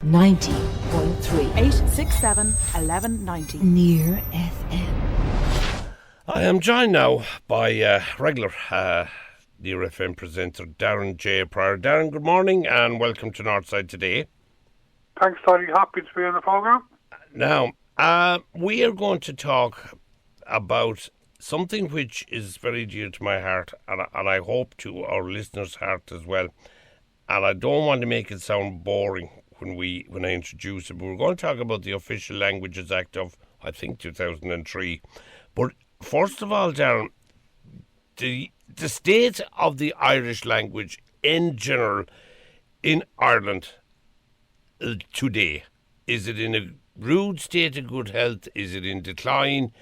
90.3 867 1190. Near FM. I am joined now by regular Near FM presenter Darren J. Pryor. Darren, good morning and welcome to Northside Today. Thanks, Toddy. Happy to be on the programme. Now, we are going to talk about something which is very dear to my heart, and I hope to our listeners' heart as well. And I don't want to make it sound boring when I introduce it, but we're going to talk about the Official Languages Act of, I think, 2003. But first of all, Darren, the state of the Irish language in general in Ireland today, is it in a rude state of good health? Is it in decline?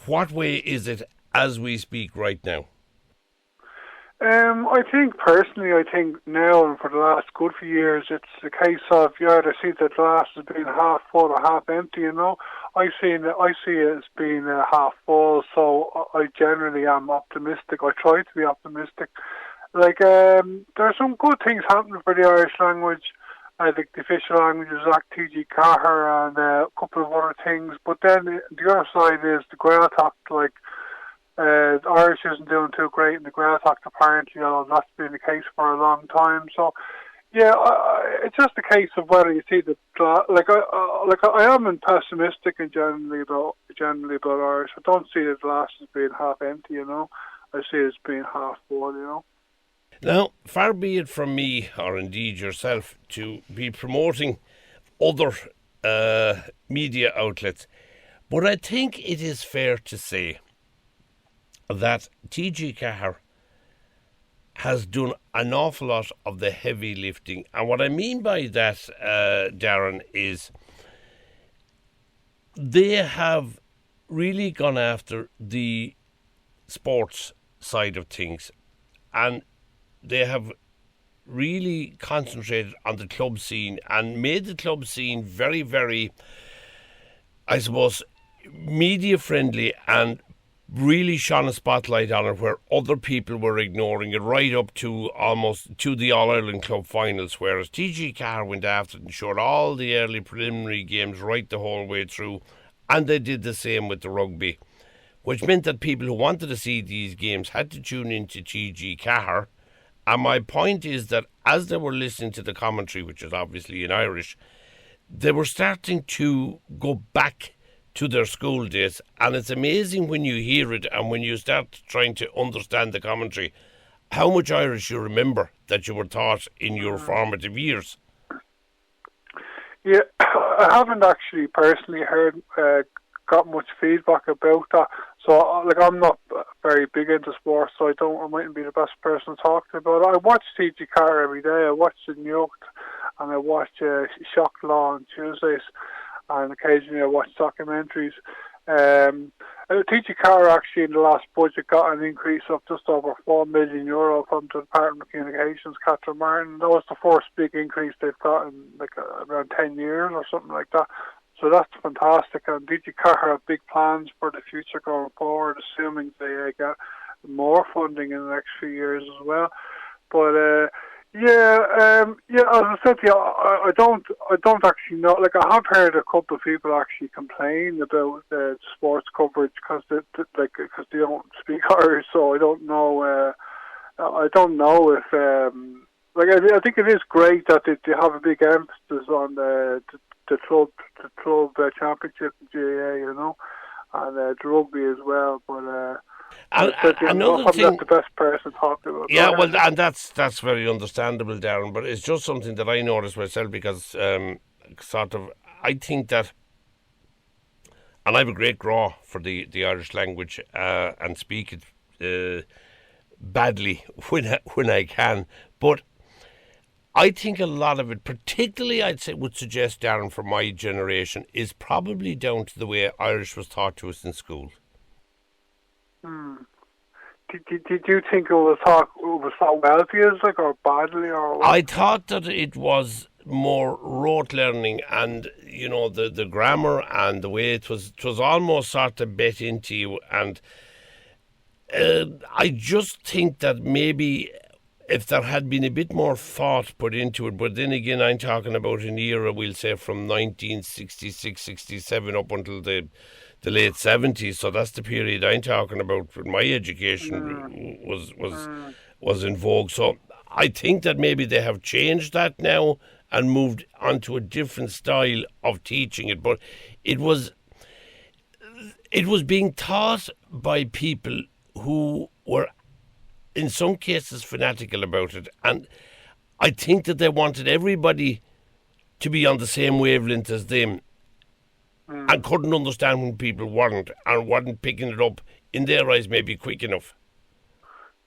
What way is it as we speak right now? I think now and for the last good few years, it's a case of you either see the glass as being half full or half empty. You know, I see it as being half full. So I generally am optimistic. I try to be optimistic. Like there are some good things happening for the Irish language. I think the Official Languages Act, TG4, and a couple of other things. But then the other side is the Gaeltacht. Like Irish isn't doing too great in the Gaeltacht apparently, although that's been the case for a long time. So yeah, it's just a case of whether you see the I am pessimistic and generally about Irish. I don't see the glass as being half empty. You know, I see it as being half full. You know. Now, far be it from me, or indeed yourself, to be promoting other media outlets, but I think it is fair to say that TG4 has done an awful lot of the heavy lifting. And what I mean by that, Darren, is they have really gone after the sports side of things, and they have really concentrated on the club scene and made the club scene very, very, I suppose, media friendly, and really shone a spotlight on it where other people were ignoring it, right up to almost to the All-Ireland Club finals, whereas TG4 went after it and showed all the early preliminary games right the whole way through, and they did the same with the rugby, which meant that people who wanted to see these games had to tune into TG4. And my point is that as they were listening to the commentary, which is obviously in Irish, they were starting to go back to their school days. And it's amazing when you hear it and when you start trying to understand the commentary, how much Irish you remember that you were taught in your formative years. Yeah, I haven't actually personally got much feedback about that. So, I'm not very big into sports, so I mightn't be the best person to talk to about it. I watch TG4 every day. I watch the Acht, and I watch Shock Law on Tuesdays, and occasionally I watch documentaries. TG4 actually in the last budget got an increase of just over €4 million from the Department of Communications, Catherine Martin. That was the first big increase they've got in around 10 years or something like that. So that's fantastic, and dTeangacha have big plans for the future going forward, assuming they get more funding in the next few years as well. But as I said to you, I don't actually know. Like, I have heard a couple of people actually complain about the sports coverage because they don't speak Irish. So I don't know. I don't know if I think it is great that they have a big emphasis on the club championship in GAA, you know, and the rugby as well. But another thing, not the best person to talk about. Yeah, well, and that's very understandable, Darren. But it's just something that I noticed myself because I think that, and I have a great draw for the Irish language and speak it badly when I can, but I think a lot of it, particularly would suggest, Darren, for my generation, is probably down to the way Irish was taught to us in school. Did you think it was taught well to you, or badly, or what? I thought that it was more rote learning, and the grammar and the way it was almost sort of bet into you, and I just think that maybe if there had been a bit more thought put into it, but then again, I'm talking about an era, we'll say, from 1966, 67 up until the late 70s. So that's the period I'm talking about when my education was in vogue. So I think that maybe they have changed that now and moved onto a different style of teaching it. But it was being taught by people who were in some cases fanatical about it, and I think that they wanted everybody to be on the same wavelength as them, and couldn't understand when people weren't picking it up in their eyes maybe quick enough.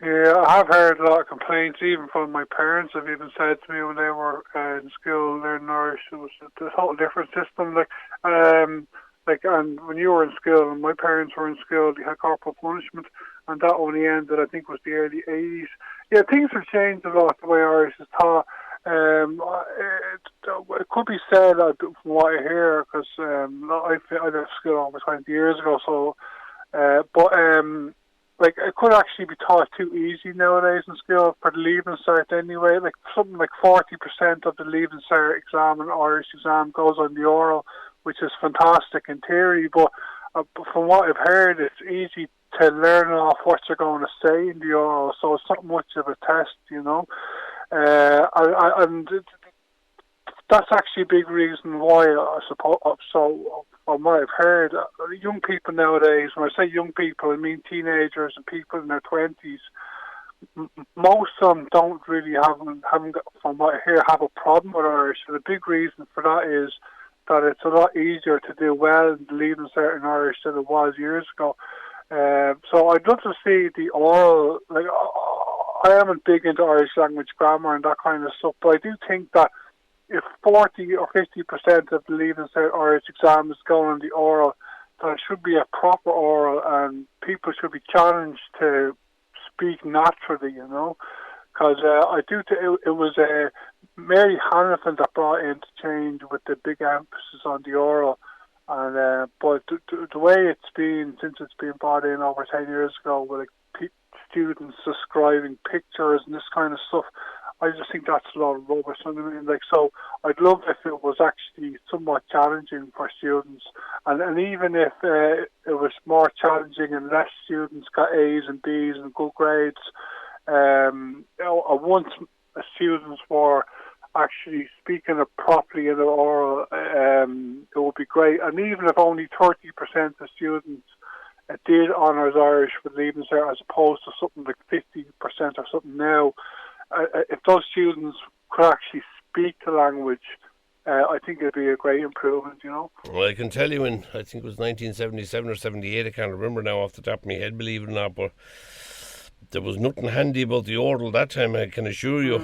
Yeah, I have heard a lot of complaints, even from my parents have even said to me when they were in school learning Irish, it was a whole different system. And when you were in school and my parents were in school, they had corporal punishment, and that only ended, I think, was the early 80s. Yeah, things have changed a lot the way Irish is taught. It could be said from what I hear, because I left school over 20 years ago, so it could actually be taught too easy nowadays in school for the Leaving Cert anyway. Like something like 40% of the Leaving Cert exam and Irish exam goes on the oral, which is fantastic in theory, but from what I've heard, it's easy to learn off what you're going to say in the oral, so it's not much of a test, you know. And that's actually a big reason why, I suppose. So from what I've heard, young people nowadays, when I say young people, I mean teenagers and people in their 20s, most of them don't really haven't got, from what I hear, have a problem with Irish. And the big reason for that is that it's a lot easier to do well in the Leaving Cert in Irish than it was years ago. So I'd love to see the oral. Like, I am big into Irish language grammar and that kind of stuff, but I do think that if 40 or 50% of the Leaving Cert Irish exam is going on the oral, that it should be a proper oral, and people should be challenged to speak naturally, you know. Because I do think it was Mary Hannafin that brought in to change with the big emphasis on the oral. And but the way it's been since it's been brought in over 10 years ago, with students describing pictures and this kind of stuff, I just think that's a lot of rubbish. I mean, so I'd love if it was actually somewhat challenging for students, and even if it was more challenging and less students got A's and B's and good grades. Once students were actually speaking it properly in the oral, it would be great. And even if only 30% of students did honours Irish with Leaving Cert, as opposed to something like 50% or something now, if those students could actually speak the language, I think it'd be a great improvement, you know. Well, I can tell you in, I think it was 1977 or 78, I can't remember now off the top of my head, believe it or not, but there was nothing handy about the oral that time, I can assure you.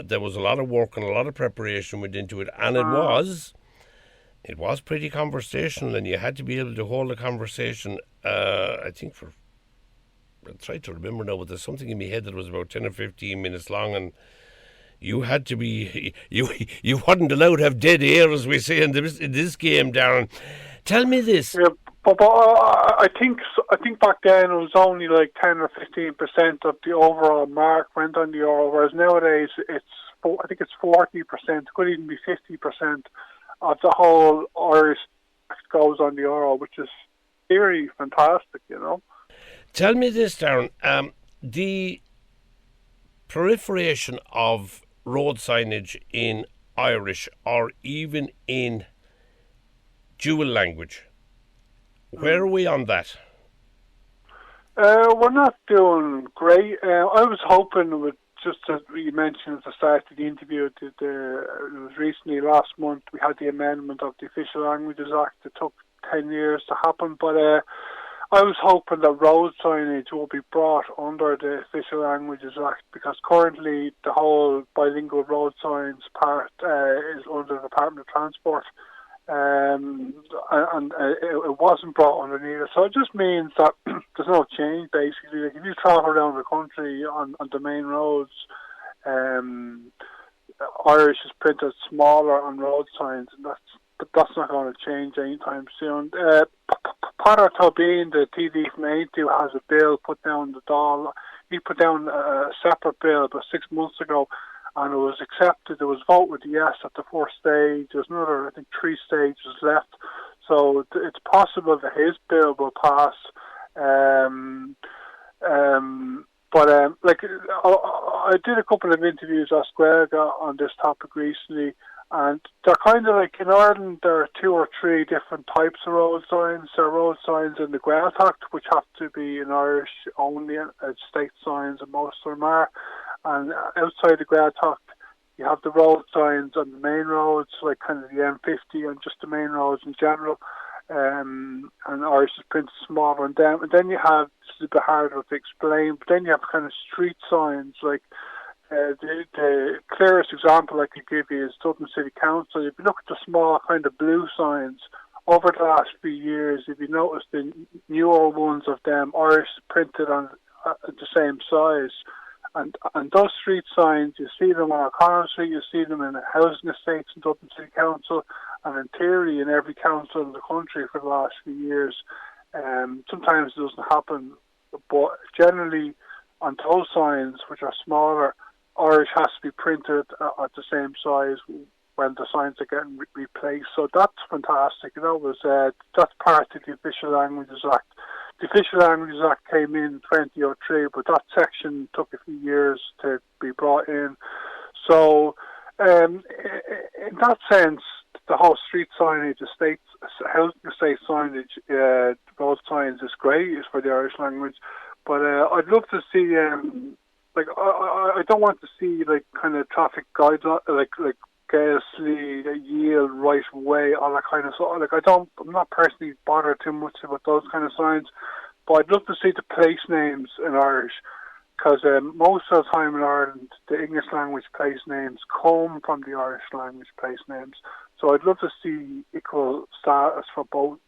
There was a lot of work and a lot of preparation went into it, and it was pretty conversational, and you had to be able to hold a conversation, I think I tried to remember now, but there's something in my head that was about 10 or 15 minutes long, and you had to be, you wasn't allowed to have dead air, as we say in this game, Darren. Tell me this. Yeah, but I think back then it was only like 10 or 15% of the overall mark went on the oral, whereas nowadays I think it's 40%, it could even be 50% of the whole Irish goes on the oral, which is very fantastic, you know. Tell me this, Darren. The proliferation of road signage in Irish or even in dual language, where are we on that? We're not doing great. I was hoping, with just as you mentioned at the start of the interview, it was recently, last month, we had the amendment of the Official Languages Act. It took 10 years to happen, but I was hoping that road signage will be brought under the Official Languages Act, because currently the whole bilingual road signs part is under the Department of Transport, and it wasn't brought underneath it. So it just means that there's no change, basically. Like, if you travel around the country on the main roads, Irish is printed smaller on road signs, and that's not going to change anytime soon. Peter Tobin, the TD from Acht, has a bill put down the Dáil. he put down a separate bill about 6 months ago, and it was accepted. It was voted yes at the first stage. There's another, I think, 3 stages left. So it's possible that his bill will pass. I did a couple of interviews at Squelga on this topic recently, and they're kind of like in Ireland. There are 2 or 3 different types of road signs. There are road signs in the Gaeltacht, which have to be in Irish only, state signs, and most of them are. And outside the Gaeltacht, you have the road signs on the main roads, like kind of the M50 and just the main roads in general. And Irish is printed smaller on them. And then you have, this is a bit harder to explain, but then you have kind of street signs, like the clearest example I could give you is Dublin City Council. If you look at the small kind of blue signs, over the last few years, if you notice the newer ones of them, Irish printed on the same size. And those street signs, you see them on O'Connell Street, you see them in housing estates in Dublin City Council, and in theory in every council in the country for the last few years. Sometimes it doesn't happen, but generally on those signs, which are smaller, Irish has to be printed at the same size when the signs are getting replaced. So that's fantastic. That's part of the Official Languages Act. The Official Languages Act came in 2003, but that section took a few years to be brought in. So in that sense, the whole street signage, housing estate signage, road signs is great. It's for the Irish language, but I'd love to see. I don't want to see like kind of traffic guides like Ghastly, yield, right way, all that kind of stuff. I'm not personally bothered too much about those kind of signs, but I'd love to see the place names in Irish, because most of the time in Ireland, the English language place names come from the Irish language place names. So I'd love to see equal status for both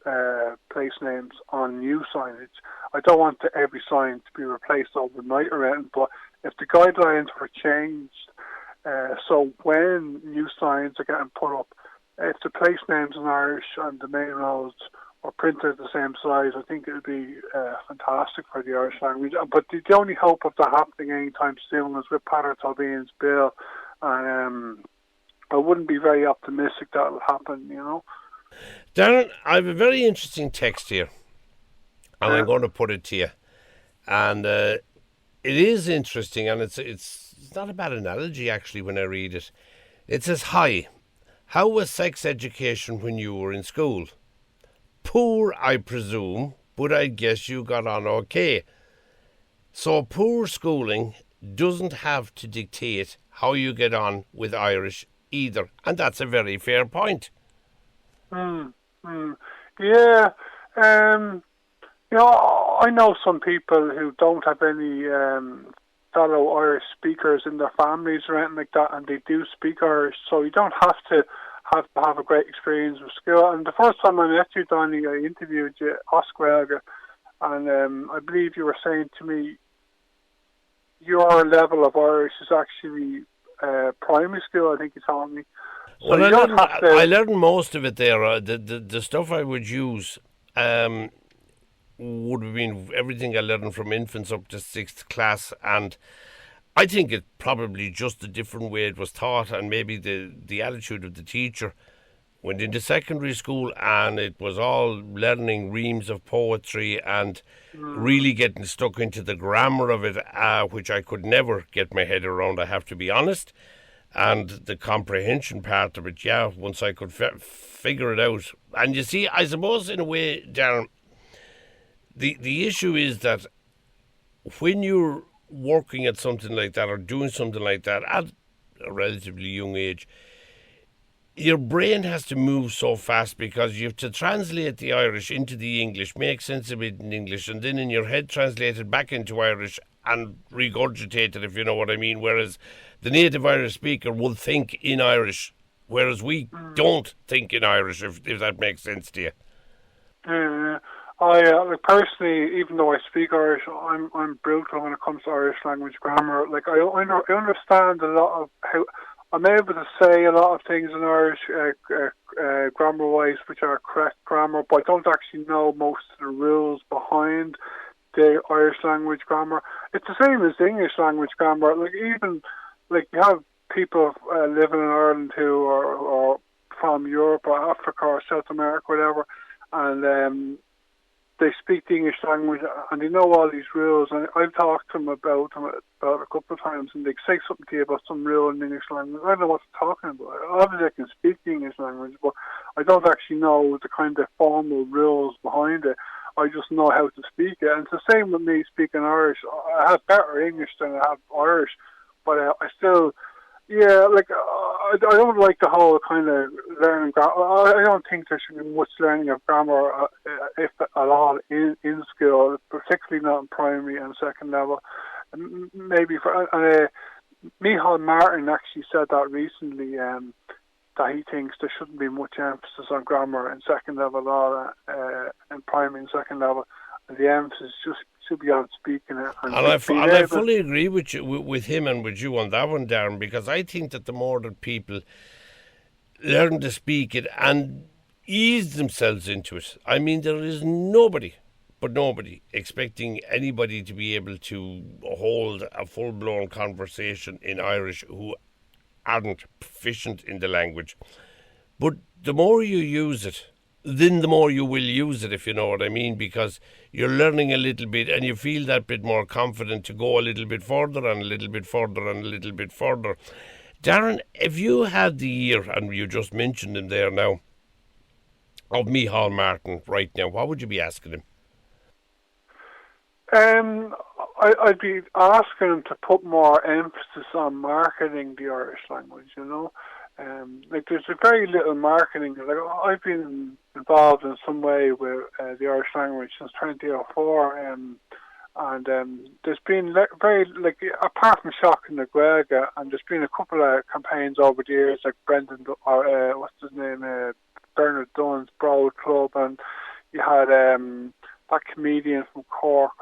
place names on new signage. I don't want every sign to be replaced overnight or anything, but if the guidelines were changed, so when new signs are getting put up, if the place names in Irish and the main roads are printed the same size, I think it would be fantastic for the Irish language. But the only hope of that happening anytime soon is with Peadar Tóibín's bill, and I wouldn't be very optimistic that will happen, Darren, I have a very interesting text here, and I'm going to put it to you. And it is interesting, and it's not a bad analogy, actually, when I read it. It says, "Hi, how was sex education when you were in school? Poor, I presume, but I guess you got on okay. So poor schooling doesn't have to dictate how you get on with Irish either." And that's a very fair point. Yeah. I know some people who don't have any fellow Irish speakers in their families or anything like that, and they do speak Irish, so you don't have to have a great experience with school. And the first time I met you, Donie, I interviewed you at Squelga, and I believe you were saying to me your level of Irish is actually primary school, I think you told me. So well, I learned most of it there. The stuff I would use would have been everything I learned from infants up to 6th class, and I think it probably just a different way it was taught, and maybe the attitude of the teacher. Went into secondary school and it was all learning reams of poetry and really getting stuck into the grammar of it, which I could never get my head around, I have to be honest. And the comprehension part of it, once I could figure it out. And you see, I suppose in a way, Darren, the issue is that when you're working at something like that or doing something like that at a relatively young age, your brain has to move so fast because you have to translate the Irish into the English, make sense of it in English, and then in your head translate it back into Irish and regurgitate it, if you know what I mean. Whereas the native Irish speaker will think in Irish, whereas we don't think in Irish, if that makes sense to you. I personally, even though I speak Irish, I'm brutal when it comes to Irish language grammar. Like I understand a lot of how I'm able to say a lot of things in Irish grammar-wise, which are correct grammar, but I don't actually know most of the rules behind the Irish language grammar. It's the same as the English language grammar. Like even like you have people living in Ireland who are from Europe or Africa or South America, whatever, and they speak the English language and they know all these rules. And I've talked to them about a couple of times, and they say something to you about some rule in the English language. I don't know what they're talking about. Obviously, I can speak the English language, but I don't actually know the kind of formal rules behind it. I just know how to speak it. And it's the same with me speaking Irish. I have better English than I have Irish, but I still, yeah, like I don't like the whole kind of learning grammar. I don't think there should be much learning of grammar, if at all, in school, particularly not in primary and second level. Maybe Micheál Martin actually said that recently, that he thinks there shouldn't be much emphasis on grammar in second level or in primary and second level. And the emphasis just should be on speaking it. And I fully agree with you, with him and with you on that one, Darren, because I think that the more that people learn to speak it and ease themselves into it, I mean, there is nobody expecting anybody to be able to hold a full-blown conversation in Irish who aren't proficient in the language. But the more you use it, then the more you will use it, if you know what I mean, because you're learning a little bit and you feel that bit more confident to go a little bit further and a little bit further and a little bit further. Darren, if you had the ear, and you just mentioned him there now, of Micheál Martin right now, what would you be asking him? I'd be asking him to put more emphasis on marketing the Irish language, you know. Like there's a very little marketing. Like I've been involved in some way with the Irish language since 2004, and there's been very, like, apart from Shocking the Gaeilge, and there's been a couple of campaigns over the years, like Brendan, or what's his name, Bernard Dunn's Broad Club, and you had that comedian from Cork,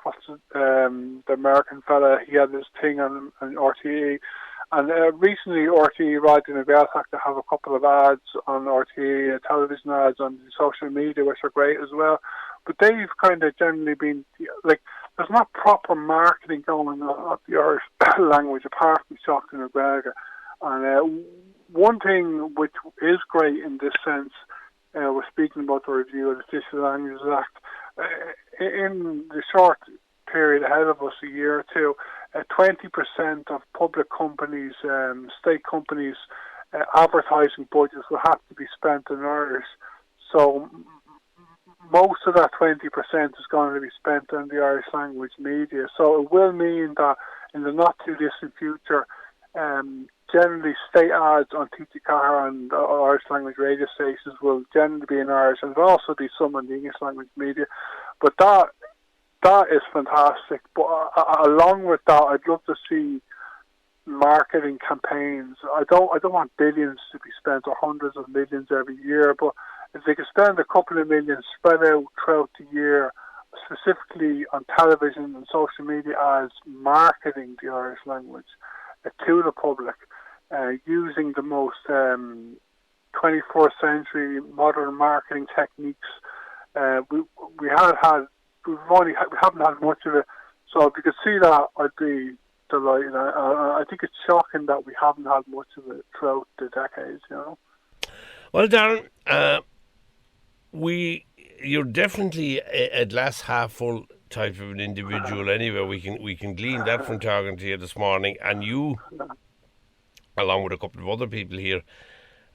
the American fella, he had this thing on RTE. And recently, RTE, Radio na Gaeltacht, to have a couple of ads on RTE, television ads on social media, which are great as well. But they've kind of generally been, like, there's not proper marketing going on of the Irish language, apart from Shocking the Gaeilge. And one thing which is great in this sense, we're speaking about the review of the Official Languages Act, in the short period ahead of us, a year or two, 20% of public companies, state companies, advertising budgets will have to be spent in Irish. So most of that 20% is going to be spent on the Irish language media. So it will mean that in the not too distant future, generally state ads on TG4 and Irish language radio stations will generally be in Irish, and there'll also be some in the English language media. But that is fantastic. But along with that, I'd love to see marketing campaigns. I don't want billions to be spent or hundreds of millions every year, but if they could spend a couple of million spread out throughout the year, specifically on television and social media ads, marketing the Irish language to the public, using the most 21st century modern marketing techniques. We haven't had much of it, so if you could see that, I'd be delighted. I think it's shocking that we haven't had much of it throughout the decades, you know. Well, Darren, you're definitely a glass half full type of an individual. Anyway, we can glean that from talking to you this morning, and you, along with a couple of other people here,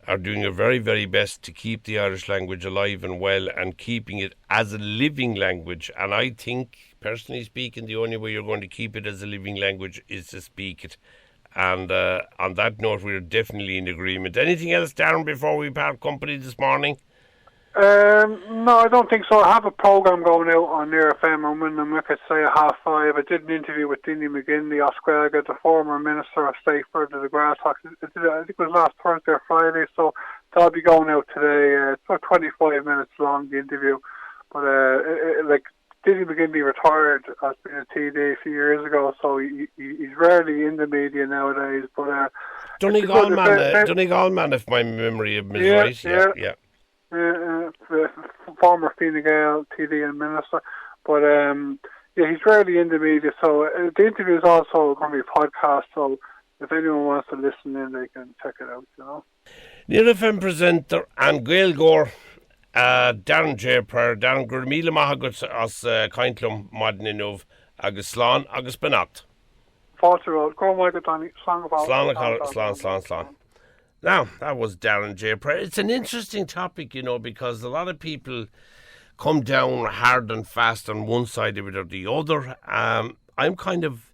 are doing your very, very best to keep the Irish language alive and well and keeping it as a living language. And I think, personally speaking, the only way you're going to keep it as a living language is to speak it. And on that note, we're definitely in agreement. Anything else, Darren, before we part company this morning? No, I don't think so. I have a programme going out on Near FM on Wyndham Wicket, say at 5:30. I did an interview with Donie McGinley, Osquelga, the former Minister of State for the Grasshox. I think it was last Thursday or Friday, so that'll be going out today. It's about 25 minutes long, the interview. But like Donie McGinley retired as being a TD a few years ago, so he's rarely in the media nowadays. But Donegal man, if my memory is right. Yeah. Former Fine Gael TD and Minister, but Yeah, he's rarely in the media, so the interview is also going to be a podcast, so if anyone wants to listen in, they can check it out, you know. Níor FM presenter an Gaelgór Darren J. Pryor, Darren gur míle maith as caintlum madninúh agus slán agus benacht. Fáilte go Michael Donie, Slán. Now, that was Darren J. Pryor. It's an interesting topic, you know, because a lot of people come down hard and fast on one side of it or the other. I'm kind of,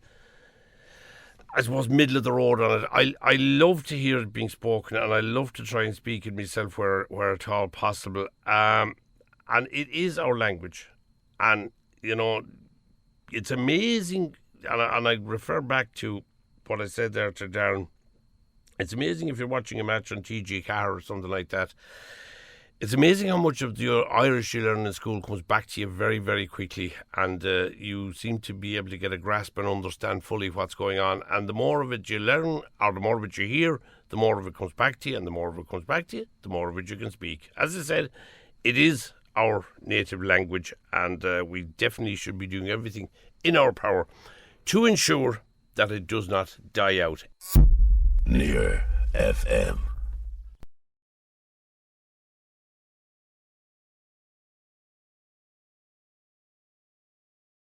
I suppose, middle of the road on it. I love to hear it being spoken, and I love to try and speak it myself where at all possible. And it is our language. And, you know, it's amazing, and I refer back to what I said there to Darren. It's amazing if you're watching a match on TG4 or something like that. It's amazing how much of the Irish you learn in school comes back to you very, very quickly, and you seem to be able to get a grasp and understand fully what's going on. And the more of it you learn, or the more of it you hear, the more of it comes back to you, and the more of it comes back to you, the more of it you can speak. As I said, it is our native language, and we definitely should be doing everything in our power to ensure that it does not die out. Near FM.